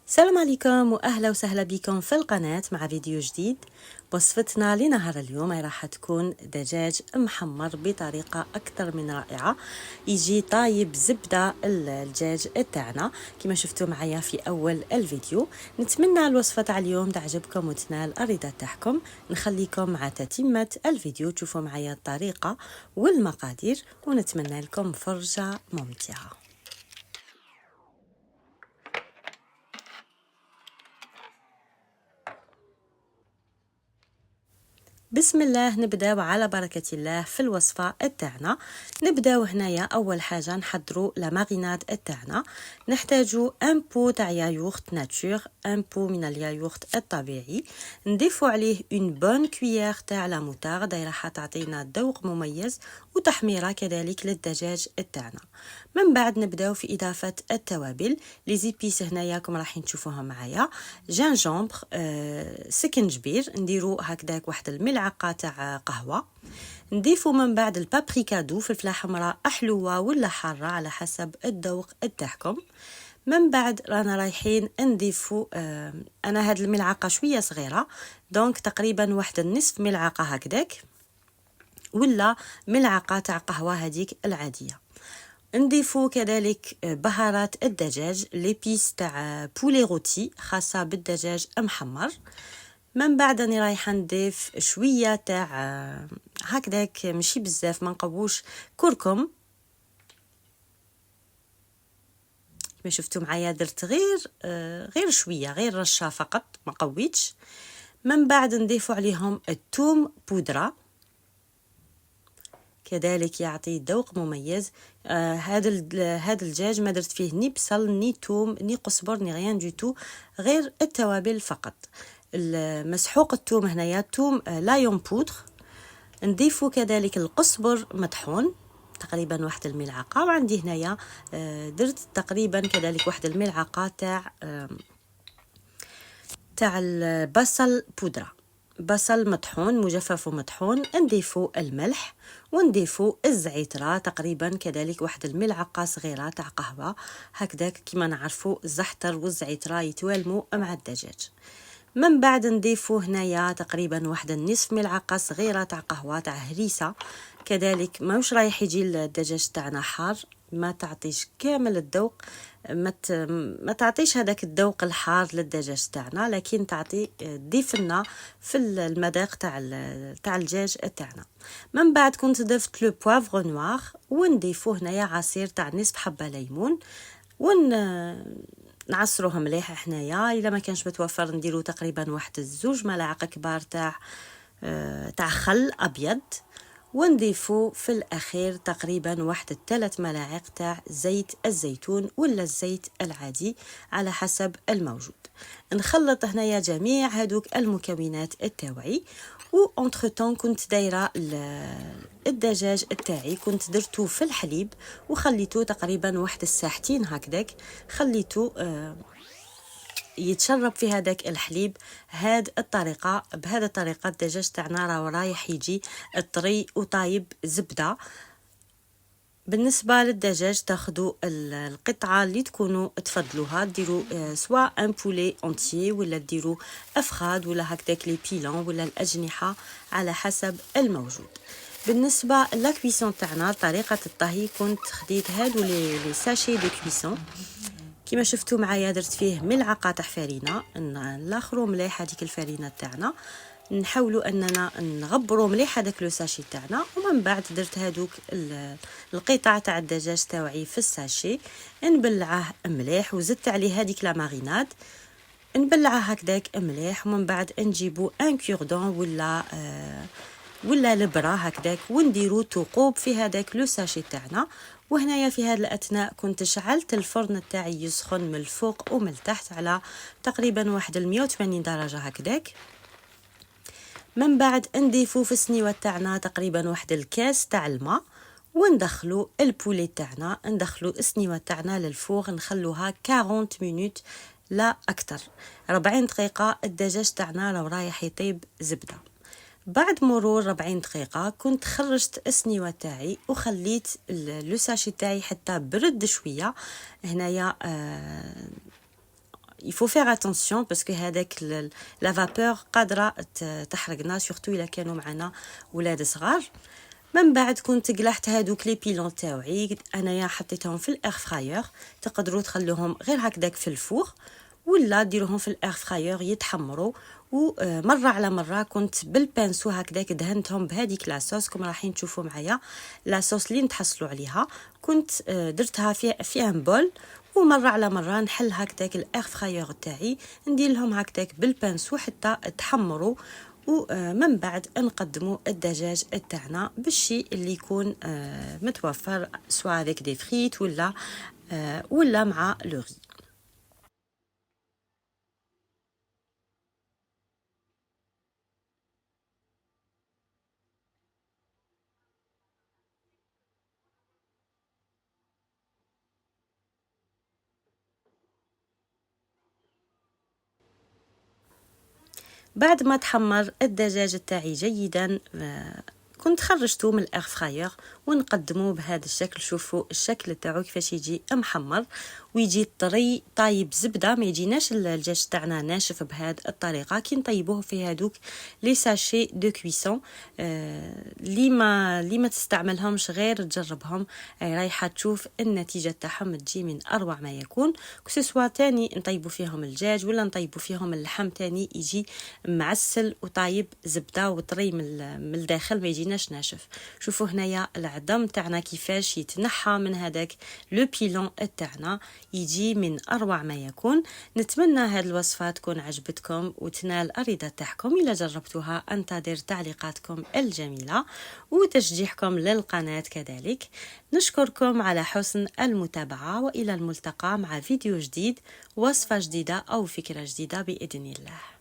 السلام عليكم واهلا وسهلا بكم في القناة مع فيديو جديد. وصفتنا لنهار اليوم راح تكون دجاج محمر بطريقة اكثر من رائعة. يجي طايب زبدة الدجاج تاعنا كما شفتوا معايا في اول الفيديو. نتمنى الوصفة تاع اليوم تعجبكم وتنال الرضا تاعكم. نخليكم مع تتمة الفيديو تشوفوا معايا الطريقة والمقادير ونتمنى لكم فرجة ممتعة. بسم الله، نبداو على بركة الله في الوصفة تاعنا. نبداو هنايا اول حاجه نحضروا لا ماريناد تاعنا. نحتاجو ان بو تاع ياغورت ناتور، ان بو من الياغورت الطبيعي. نضيفوا عليه اون بون كويير تاع لا موتارد راح تعطينا ذوق مميز وتحميره كذلك للدجاج تاعنا. من بعد نبداو في اضافه التوابل. لي زيبيس هناياكم راح تشوفوها معايا. جينجومبر، سكنجبير، نديرو هكذاك واحد الملعقه تاع قهوه. نضيفو من بعد البابريكا دو، فلفله حمراء حلوه ولا حاره على حسب الذوق تاعكم. من بعد رانا رايحين نضيفو انا هاد الملعقه شويه صغيره، دونك تقريبا واحد النصف ملعقه هكذاك ولا ملعقه تاع قهوه هذيك العاديه. نضيفو كذلك بهارات الدجاج، ليبيس تاع بولي روتي خاصه بالدجاج محمر. من بعد راني رايحه نضيف شويه تاع هكذاك ماشي بزاف، ما نقووش، كركم. كما شفتوا معايا درت غير شويه، غير رشه فقط، ما قويتش. من بعد نضيفوا عليهم الثوم بودره كذلك يعطي ذوق مميز. هذا الدجاج ما درت فيه ني بصل ني ثوم ني قزبر ني غيان دو تو، غير التوابل فقط. مسحوق الثوم هنايا ثوم لايون بودر. نضيفوا كذلك القزبر مطحون تقريبا واحد الملعقه، وعندي هنايا درت تقريبا كذلك واحد الملعقه تاع البصل بودره، بصل مطحون مجفف ومطحون. نضيفوا الملح ونضيفوا الزعتره تقريبا كذلك واحد الملعقه صغيره تاع قهوه هكذاك. كما نعرفوا الزعتر والزعتره يتوالموا مع الدجاج. من بعد نضيفوا هنايا تقريبا واحد النصف ملعقه صغيره تاع قهوه تاع هريسه كذلك. ماوش رايح يجي الدجاج تاعنا حار، ما تعطيش كامل الذوق، ما تعطيش هذاك الذوق الحار للدجاج تاعنا، لكن تعطي تضيف لنا في المذاق تاع الدجاج تاعنا. من بعد كنت ضفت لو بوافغ نوار ونضيفو هنايا عصير تاع نصف حبه ليمون نعصروها مليح. حنايا الا ما كانش متوفر نديرو تقريبا واحد 2 ملاعق كبار تاع خل ابيض. ونضيفو في الاخير تقريبا واحد 3 ملاعق تاع زيت الزيتون ولا الزيت العادي على حسب الموجود. نخلط هنايا جميع هذوك المكونات التاوعي. و اونتر طون كنت دايره الدجاج تاعي، كنت درتو في الحليب وخليته تقريبا واحد الساعتين هكذاك، خليته يتشرب في هذاك الحليب. بهذه الطريقه الدجاج تاعنا راه رايح يجي طري وطايب زبده. بالنسبه للدجاج تاخذوا القطعه اللي تكونوا تفضلوها، ديروا سواء ان بولي اونتيي ولا ديروا افخاد ولا هكذاك لي بيلون ولا الاجنحه على حسب الموجود. بالنسبه لا كويسون تاعنا طريقه الطهي، كنت خديت هادو لي ساشي دو كويسون كما شفتوا معايا، درت فيه ملعقه تاع فرينه، نلاخرو مليح هذيك الفرينه تاعنا، نحاولوا اننا نغبروا مليح هذاك لو ساشي تاعنا. ومن بعد درت هذوك القطع تاع الدجاج تاوعي في الساشي، نبلعه مليح وزدت عليه هذيك لا ماريناد، نبلعه هكذاك مليح. ومن بعد نجيبو ان كوردون ولا البرا هكذاك ونديرو ثقوب في هذاك لو ساشي تاعنا. وهنايا في هذا الاثناء كنت شعلت الفرن تاعي يسخن من الفوق ومن التحت على تقريبا واحد 180 درجه هكذاك. من بعد نضيفو في السنيوه تاعنا تقريبا واحد الكاس تاع الماء وندخلو البولي تاعنا، ندخلو السنيوه تاعنا للفوغ، نخلوها 40 مينوت لا اكثر، 40 دقيقه. الدجاج تاعنا راه رايح يطيب زبده. بعد مرور 40 دقيقه كنت خرجت السنيوه تاعي وخليت لو ساشي تاعي حتى برد شويه. هنايا يفو فيغ اتونسيون باسكو هذاك لا فابور قادره تحرقنا سورتو الا كانوا معنا ولاد صغار. من بعد كنت قلحت هادوك لي بيلون تاوعي انايا حطيتهم في الاير فراير. تقدروا تخلوهم غير هكذاك في الفور ولا ديروهم في الاير فراير يتحمروا. ومره على مره كنت بالبانسو هكذاك دهنتهم بهذيك لاصوص كما راحين تشوفوا معايا لاصوص اللي نتحصلوا عليها. كنت درتها في ان بول ومره على مره نحل هكذاك الاير فراير تاعي ندير لهم هكذاك بالبانسو حتى تحمروا. ومن بعد نقدموا الدجاج تاعنا بالشيء اللي يكون متوفر سواء avec des frites ولا مع لو ري. بعد ما تحمر الدجاج تاعي جيدا كنت خرجته من الاير فراير ونقدموه بهذا الشكل. شوفوا الشكل تاعو كيفاش يجي محمر ويجي طري طايب زبده، ما يجيناش الدجاج تاعنا ناشف بهذه الطريقه. كي نطيبوه في هذوك لي ساشي دو كويسون اللي ما تستعملهمش غير تجربهم رايحه تشوف النتيجه تاعهم تجي من اروع ما يكون. كسوا تاني نطيبوا فيهم الدجاج ولا نطيبوا فيهم اللحم تاني يجي معسل وطايب زبده وطري من الداخل، ما يجيناش ناشف. شوفوا هنايا العظم تاعنا كيفاش يتنحى من هذاك لو بيلون تاعنا يجي من اروع ما يكون. نتمنى هذه الوصفه تكون عجبتكم وتنال الرضا تاعكم. الى جربتوها انتظر تعليقاتكم الجميله وتشجيعكم للقناه كذلك. نشكركم على حسن المتابعه والى الملتقى مع فيديو جديد، وصفه جديده او فكره جديده باذن الله.